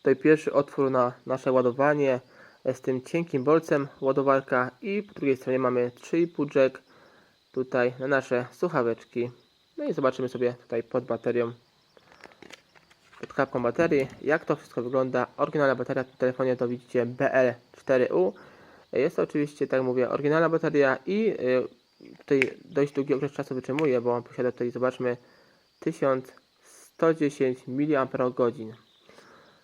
Tutaj pierwszy otwór na nasze ładowanie z tym cienkim bolcem ładowarka i po drugiej stronie mamy 3,5 jack tutaj na nasze słuchaweczki. No i zobaczymy sobie tutaj pod baterią, pod klapką baterii, jak to wszystko wygląda. Oryginalna bateria w telefonie to widzicie BL4U. Jest to oczywiście, tak jak mówię, oryginalna bateria i tutaj dość długi okres czasu wytrzymuje, bo posiada tutaj, zobaczmy, 1110 mAh.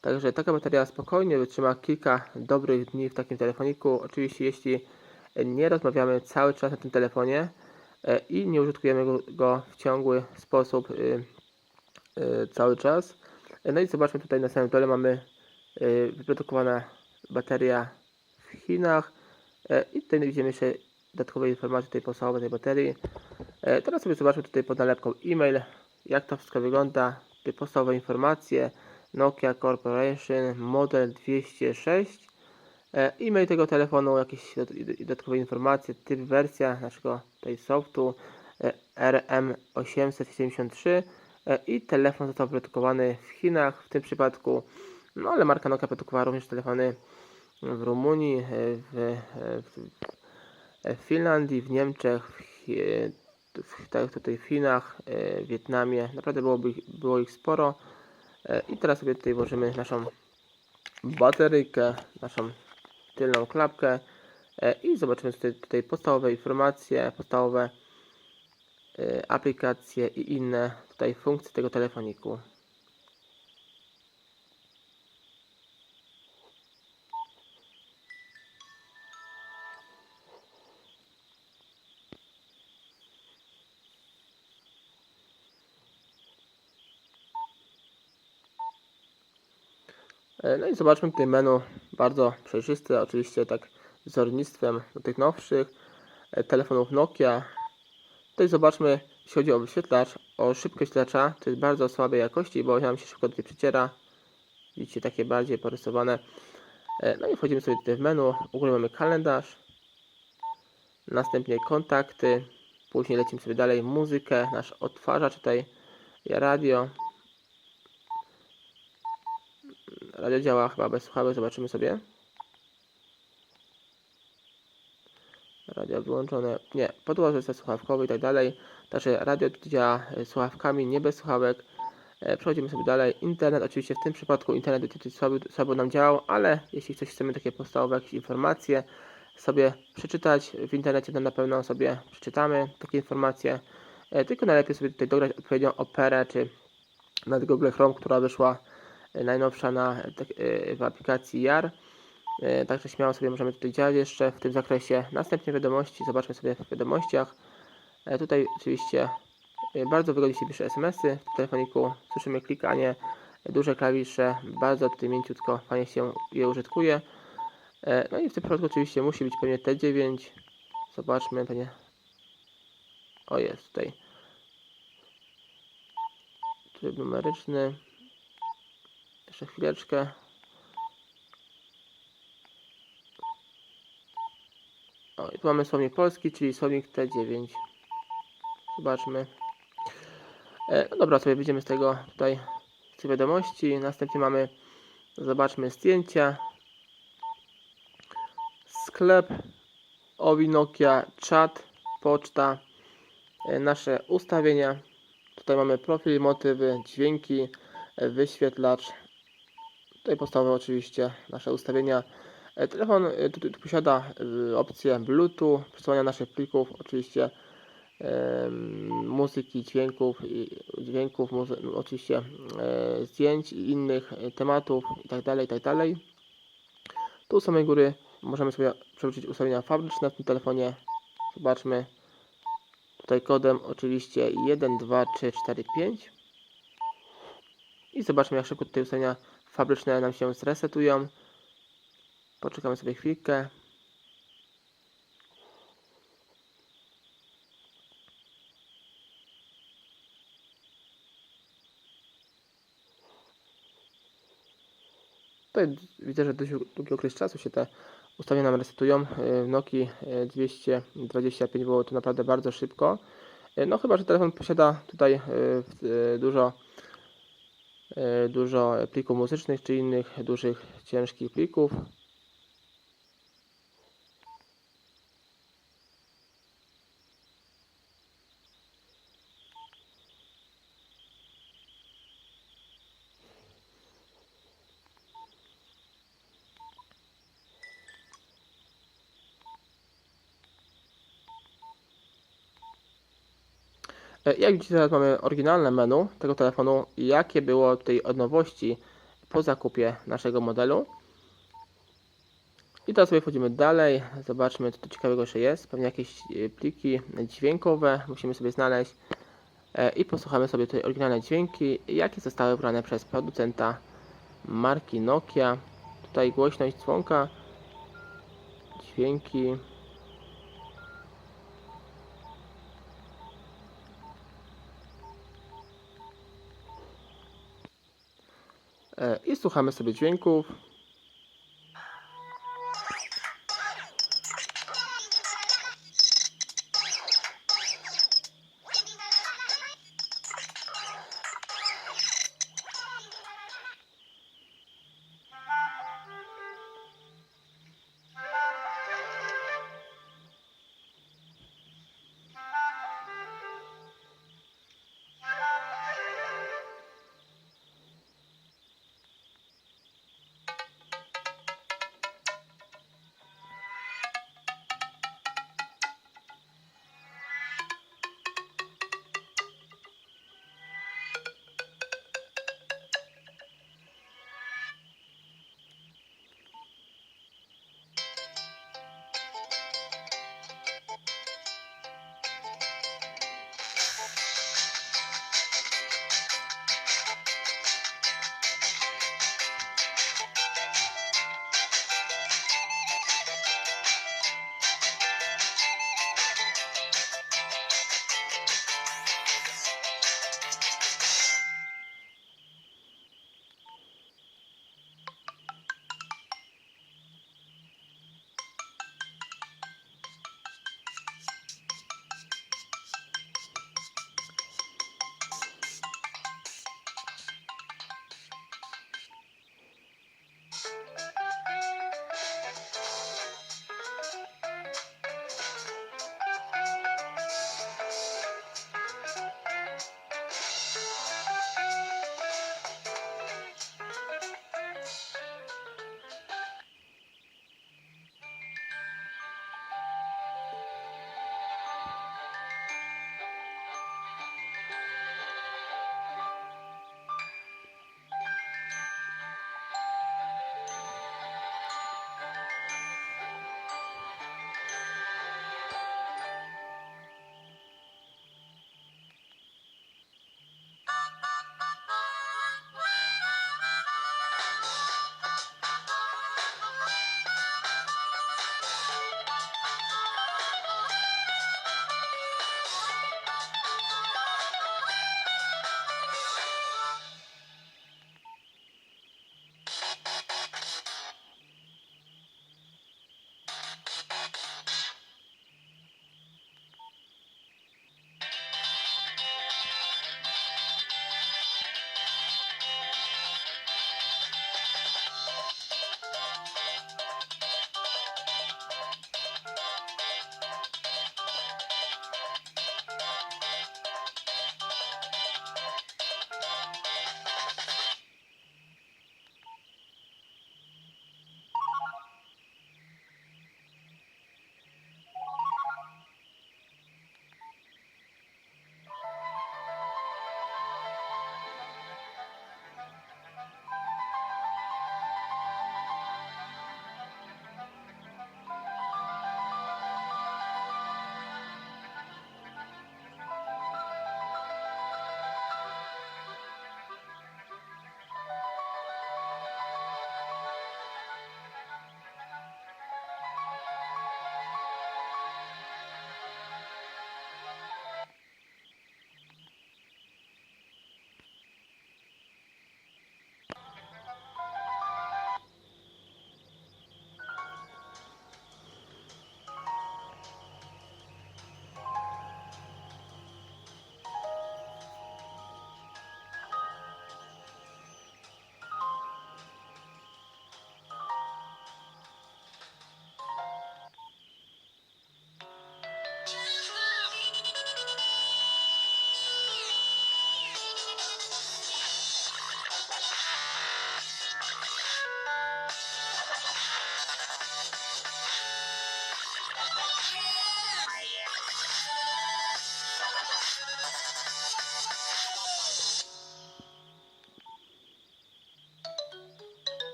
Także taka bateria spokojnie wytrzyma kilka dobrych dni w takim telefoniku. Oczywiście jeśli nie rozmawiamy cały czas na tym telefonie i nie użytkujemy go w ciągły sposób cały czas. No i zobaczmy, tutaj na samym dole mamy wyprodukowana bateria w Chinach i tutaj widzimy jeszcze dodatkowe informacje tutaj podstawowe tej baterii. Teraz sobie zobaczmy tutaj pod nalepką e-mail, jak to wszystko wygląda. Tutaj podstawowe informacje: Nokia Corporation, model 206. E-mail tego telefonu, jakieś dodatkowe informacje, typ, wersja naszego tutaj softu RM873 i telefon został wyprodukowany w Chinach w tym przypadku, no ale marka Nokia produkowała również telefony w Rumunii, w Finlandii, w Niemczech, tak tutaj w Chinach, w Wietnamie. Naprawdę było ich sporo. I teraz sobie tutaj włożymy naszą bateryjkę, naszą tylną klapkę i zobaczymy tutaj podstawowe informacje, podstawowe aplikacje i inne tutaj funkcje tego telefoniku. No i zobaczmy tutaj menu, bardzo przejrzyste, oczywiście tak z wzornictwem do tych nowszych telefonów Nokia. Tutaj zobaczmy, jeśli chodzi o wyświetlacz, o szybkość wyświetlacza, to jest bardzo słabej jakości, bo nam się szybko tutaj przeciera. Widzicie, takie bardziej porysowane. No i wchodzimy sobie tutaj w menu, u góry mamy kalendarz, następnie kontakty, później lecimy sobie dalej, muzykę, nasz odtwarzacz tutaj, radio. Radio działa chyba bez słuchawek, zobaczymy sobie. Radio wyłączone, nie, podłoże ze słuchawkowy i tak dalej. Także radio działa słuchawkami, nie bez słuchawek. Przechodzimy sobie dalej. Internet, oczywiście w tym przypadku internet tutaj słabo nam działał, ale jeśli coś chcemy, takie podstawowe jakieś informacje sobie przeczytać w internecie, to na pewno sobie przeczytamy takie informacje. Tylko najlepiej sobie tutaj dograć odpowiednią operę, czy nawet Google Chrome, która wyszła najnowsza w aplikacji JAR. Także śmiało sobie możemy tutaj działać jeszcze w tym zakresie. Następnie wiadomości, zobaczmy sobie w wiadomościach. Tutaj oczywiście bardzo wygodnie się pisze SMS-y w telefoniku, słyszymy klikanie, duże klawisze, bardzo tutaj mięciutko, fajnie się je użytkuje. No i w tym przypadku oczywiście musi być pewnie T9. Zobaczmy, pewnie. O, jest tutaj tryb numeryczny. Jeszcze chwileczkę. O, i tu mamy słownik polski, czyli słownik T9. Zobaczmy. No dobra, sobie wyjdziemy z tego tutaj z tych wiadomości. Następnie mamy, zobaczmy, zdjęcia, sklep, Owi Nokia, czat, poczta, nasze ustawienia. Tutaj mamy profil, motywy, dźwięki, wyświetlacz. Tutaj podstawowe oczywiście nasze ustawienia. Telefon tu posiada opcję Bluetooth, przesyłania naszych plików, oczywiście muzyki, dźwięków, oczywiście zdjęć i innych tematów itd. Tu z samej góry możemy sobie przewrócić ustawienia fabryczne w tym telefonie. Zobaczmy tutaj kodem oczywiście 1, 2, 3, 4, 5 i zobaczmy, jak szybko tutaj ustawienia fabryczne nam się zresetują. Poczekamy sobie chwilkę. Tutaj widzę, że dość długi okres czasu się te ustawienia nam resetują. W Nokii 225 było to naprawdę bardzo szybko. No chyba że telefon posiada tutaj dużo dużo plików muzycznych czy innych dużych, ciężkich plików. Jak widzicie, teraz mamy oryginalne menu tego telefonu, jakie było tutaj od nowości po zakupie naszego modelu. I teraz sobie wchodzimy dalej, zobaczmy, co tu ciekawego jeszcze jest. Pewnie jakieś pliki dźwiękowe musimy sobie znaleźć i posłuchamy sobie tutaj oryginalne dźwięki, jakie zostały wybrane przez producenta marki Nokia. Tutaj głośność dzwonka, dźwięki. I słuchamy sobie dźwięków.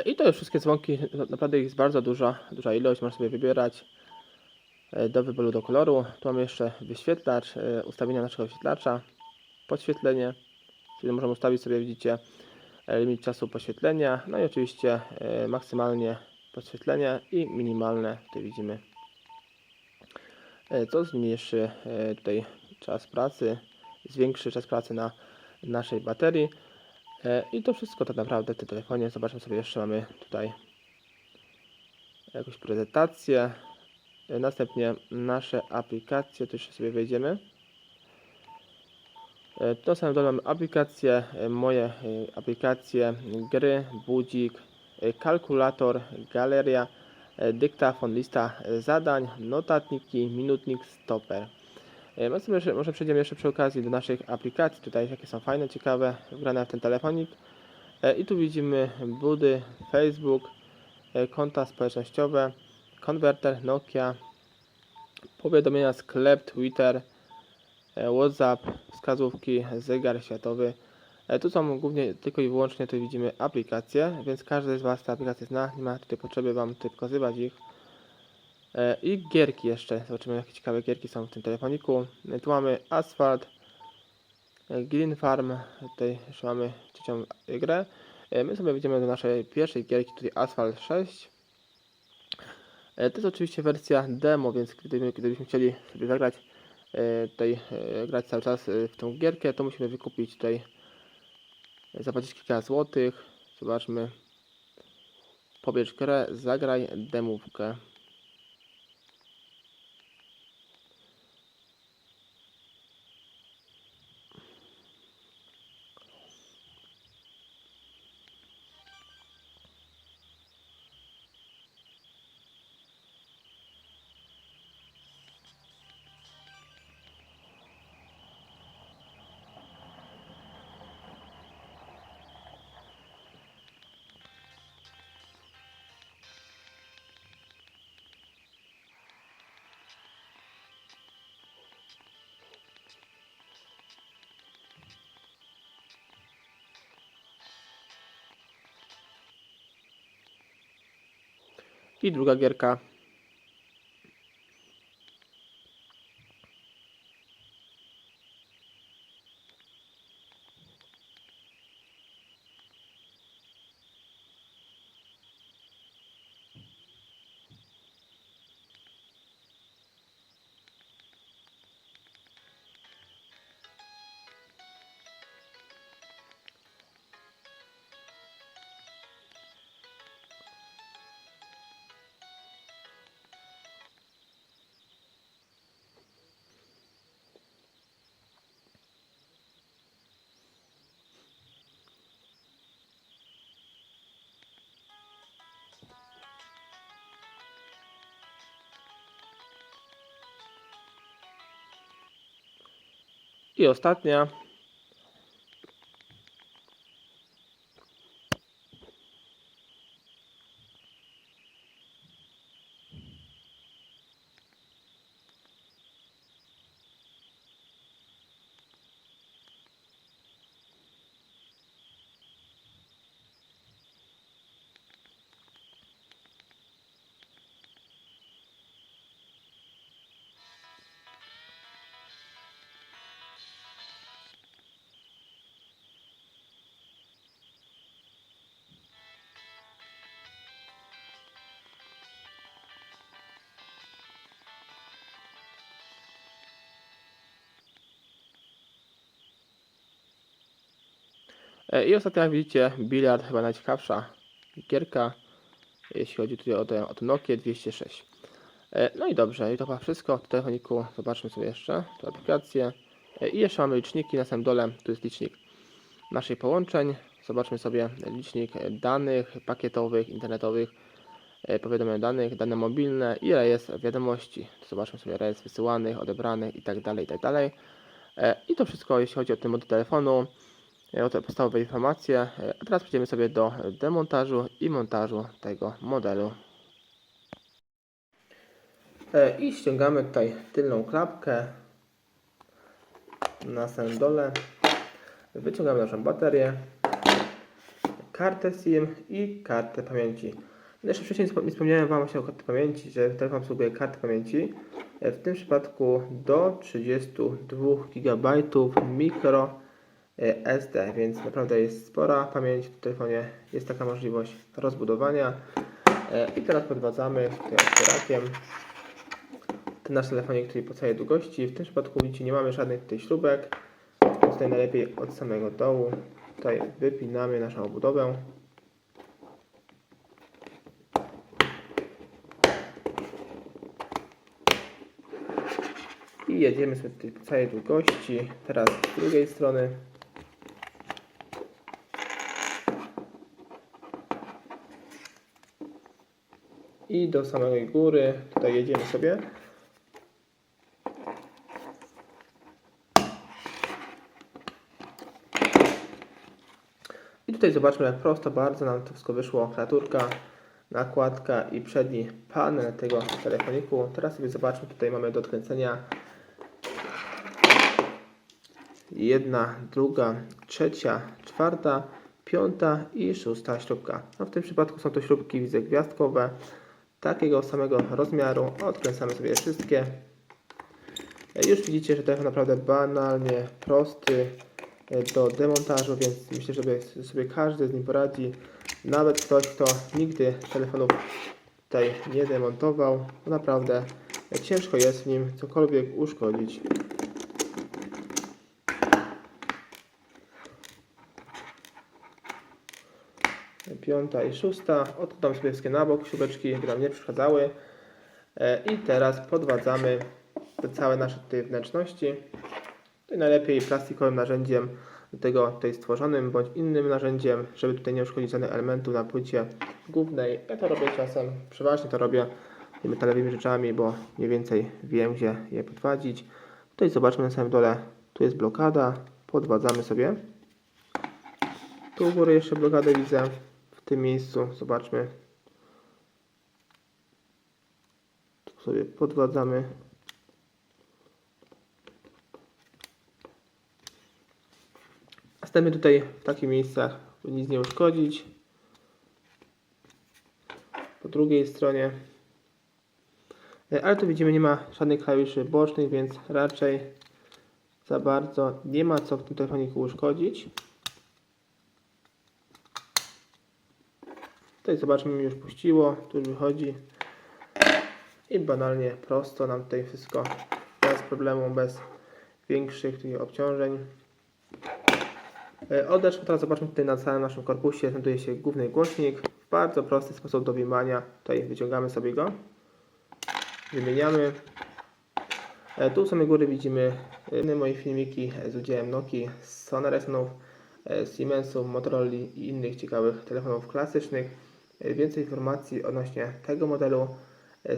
I to już wszystkie dzwonki, naprawdę ich jest bardzo duża ilość, można sobie wybierać do wyboru do koloru. Tu mamy jeszcze wyświetlacz, ustawienia naszego wyświetlacza, podświetlenie, czyli możemy ustawić sobie, widzicie, limit czasu podświetlenia, no i oczywiście maksymalnie podświetlenie i minimalne, tutaj widzimy, co zmniejszy tutaj czas pracy, zwiększy czas pracy na naszej baterii. I to wszystko tak naprawdę w tym telefonie. Zobaczmy sobie jeszcze, mamy tutaj jakąś prezentację. Następnie nasze aplikacje, tu jeszcze sobie wejdziemy. To samym dole mamy aplikacje, moje aplikacje, gry, budzik, kalkulator, galeria, dyktafon, lista zadań, notatniki, minutnik, stoper. Może przejdziemy jeszcze przy okazji do naszych aplikacji, tutaj jakie są fajne, ciekawe, wgrane w ten telefonik. I tu widzimy Budy, Facebook, konta społecznościowe, konwerter, Nokia, powiadomienia, sklep, Twitter, WhatsApp, wskazówki, zegar światowy. Tu są głównie tylko i wyłącznie, tu widzimy aplikacje, więc każdy z Was te aplikacje zna, nie ma tutaj potrzeby Wam tutaj pokazywać ich. I gierki jeszcze, zobaczymy jakie ciekawe gierki są w tym telefoniku. Tu mamy Asphalt, Green Farm, tutaj jeszcze mamy trzecią grę. My sobie wejdziemy do naszej pierwszej gierki, tutaj Asphalt 6. To jest oczywiście wersja demo, więc gdybyśmy chcieli sobie zagrać, grać cały czas w tą gierkę, to musimy wykupić tutaj, zapłacić kilka złotych. Zobaczmy, pobierz grę, zagraj demówkę. I druga gierka. I ostatnia. I ostatnio, jak widzicie, bilard, chyba najciekawsza gierka, jeśli chodzi tutaj o tę Nokię 206. No i dobrze, i to chyba wszystko w telefoniku. Zobaczmy sobie jeszcze te aplikacje. I jeszcze mamy liczniki, na samym dole tu jest licznik naszych połączeń. Zobaczmy sobie licznik danych pakietowych, internetowych, powiadomienia danych, dane mobilne, ile jest wiadomości. Zobaczmy sobie rejestr wysyłanych, odebranych itd. itd. I to wszystko, jeśli chodzi o ten model telefonu, o te podstawowe informacje. A teraz przejdziemy sobie do demontażu i montażu tego modelu. I ściągamy tutaj tylną klapkę na samym dole. Wyciągamy naszą baterię, kartę SIM i kartę pamięci. Jeszcze wcześniej nie wspomniałem Wam właśnie o karcie pamięci, że telefon obsługuje kartę pamięci. W tym przypadku do 32 GB micro SD, więc naprawdę jest spora pamięć w telefonie, jest taka możliwość rozbudowania. I teraz podwadzamy tutaj otwierakiem ten nasz telefonik, który po całej długości. W tym przypadku widzicie, nie mamy żadnych tutaj śrubek. Tutaj najlepiej od samego dołu. Tutaj wypinamy naszą obudowę. I jedziemy sobie tutaj po całej długości. Teraz z drugiej strony. I do samej góry. Tutaj jedziemy sobie. I tutaj zobaczmy, jak prosto bardzo nam to wszystko wyszło. Klawiaturka, nakładka i przedni panel tego telefoniku. Teraz sobie zobaczmy, tutaj mamy do odkręcenia 1, 2, 3, 4, 5 i 6 śrubka. No w tym przypadku są to śrubki, widzę, gwiazdkowe, takiego samego rozmiaru. Odkręcamy sobie wszystkie. Już widzicie, że telefon naprawdę banalnie prosty do demontażu, więc myślę, że sobie każdy z nim poradzi. Nawet ktoś, kto nigdy telefonów tutaj nie demontował, to naprawdę ciężko jest w nim cokolwiek uszkodzić. Piąta i 6. Odkładam sobie wszystkie na bok, śrubeczki, żeby nam nie przeszkadzały. I teraz podwadzamy te całe nasze tutaj wnętrzności. Tutaj najlepiej plastikowym narzędziem, do tego tutaj stworzonym, bądź innym narzędziem, żeby tutaj nie uszkodzić żadnych elementów na płycie głównej. Ja to robię czasem, przeważnie to robię metalowymi rzeczami, bo mniej więcej wiem, gdzie je podwadzić. Tutaj zobaczmy na samym dole, tu jest blokada, podwadzamy sobie. Tu u góry jeszcze blokadę widzę, w tym miejscu, zobaczmy. Tu sobie podwadzamy. Następnie tutaj w takich miejscach, by nic nie uszkodzić. Po drugiej stronie. Ale tu widzimy, nie ma żadnych klawiszy bocznych, więc raczej za bardzo nie ma co w tym telefoniku uszkodzić. Tutaj zobaczmy, mi już puściło, tu już wychodzi. I banalnie prosto nam tutaj wszystko bez problemu, bez większych tutaj obciążeń. Odeszło, teraz zobaczmy tutaj na całym naszym korpusie, znajduje się główny głośnik. W bardzo prosty sposób do wyjmowania. Tutaj wyciągamy sobie go. Wymieniamy. Tu u samej góry widzimy inne moje filmiki z udziałem Nokii, Sony Ericssonów, Siemensów, Motorola i innych ciekawych telefonów klasycznych. Więcej informacji odnośnie tego modelu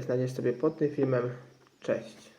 znajdziesz sobie pod tym filmem. Cześć!